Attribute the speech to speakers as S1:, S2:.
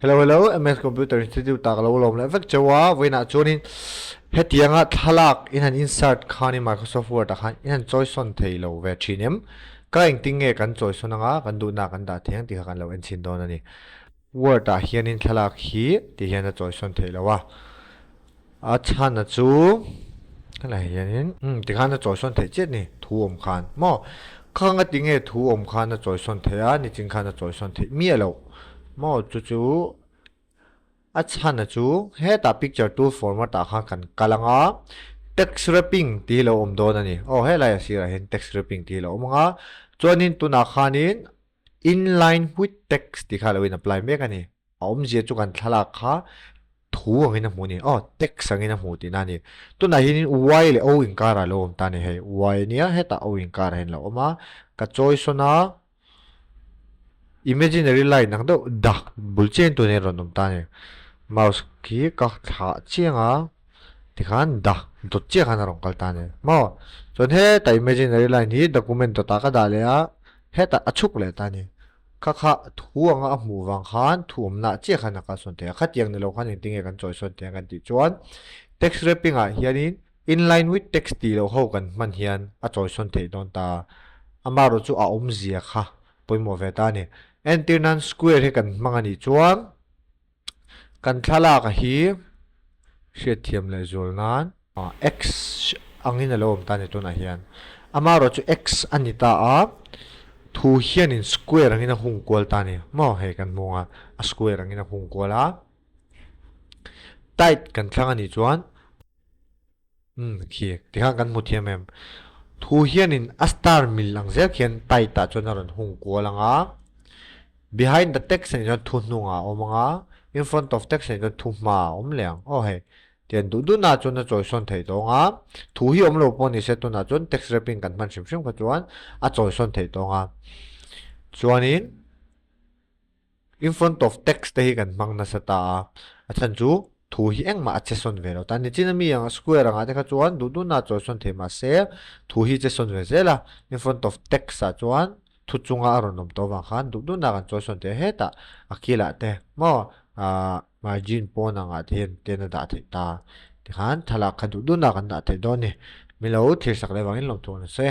S1: Hello, hello, MS Computer Institute tak lo lom le vek chawa voina chunin hetianga thalak in an insert khani Microsoft Word ta khan in an choice on theilo ve thinem ka engting nge kan choice on anga kan du na kan da thiang ti kan lo en chin don ani Word ta hian in thalak hi ti hian a choice on theilo wa a chan na chu kan la hian in ti khan a choice on the chet ni thu om khan mo khang a tinge thu om khan a choice on the a ni chin khan a choice on the mi alo mo chu a chan na chu he ta picture to format ta kha kan kalanga text wrapping ti lo om don ani oh he la ya sira hen text wrapping ti lo manga chuanin tu na khanin inline with text ti kha lo in apply mek ani om je chu kan thala kha thu angin a mu ni oh text angin a mu ti na ni tu na hin y le o in kara lo om ta ni he y nia he ta o in kara hen lo oma ka choice na imaginary line nang do da bulchen tu ne ron om ta ni mouse ki ka tha chianga ti khan da dot che khan rong kal ta ne mo chon he ta imaginary line hi document to ta ka da le a he ta achuk le ta ni kha kha thu anga a mu wang khan thum na che khan ka son te kha tiang ne lo khan ting e kan choi son te kan ti chuan text wrapping a hianin inline with text ti lo ho kan man hian a choi son te don ta amaro chu a om zia kha poimo ve ta ni enter nan square he kan mangani chuan kan thala ka hi she thiam le zol nan x angin alom ta ni tuna hian amaro chu x anita a thu hian in square angin a hung kwal ta ni mo he kan munga a square angin a hung kwala tight kan thlang ani chuan khi ti kha kan mu thiam em thu hian in a star mil lang zel khian tight ta chuan ron hung kwalanga behind the text ani thu nunga omanga in front of text ani thu ma om leng oh he tian du na chon na choi son thei donga thu hi om lo pon ni se tu na chon text wrapping kan man sim sim ka chuan a choi son thei donga chuanin in front of text te hi kan mang na sata a chan chu thu hi engma a che son ve lo ta ni chin mi ang square anga te kha chuan du na choi son thei ma se thu hi che son ve zela in front of text a chuan thu chunga aron nom to wang khan du na kan choi son te he ta akila te mo margin pon anga then te na da thei ta ti khan thala kha du na kan da thei don ni milo thir sak le wangin lom thon se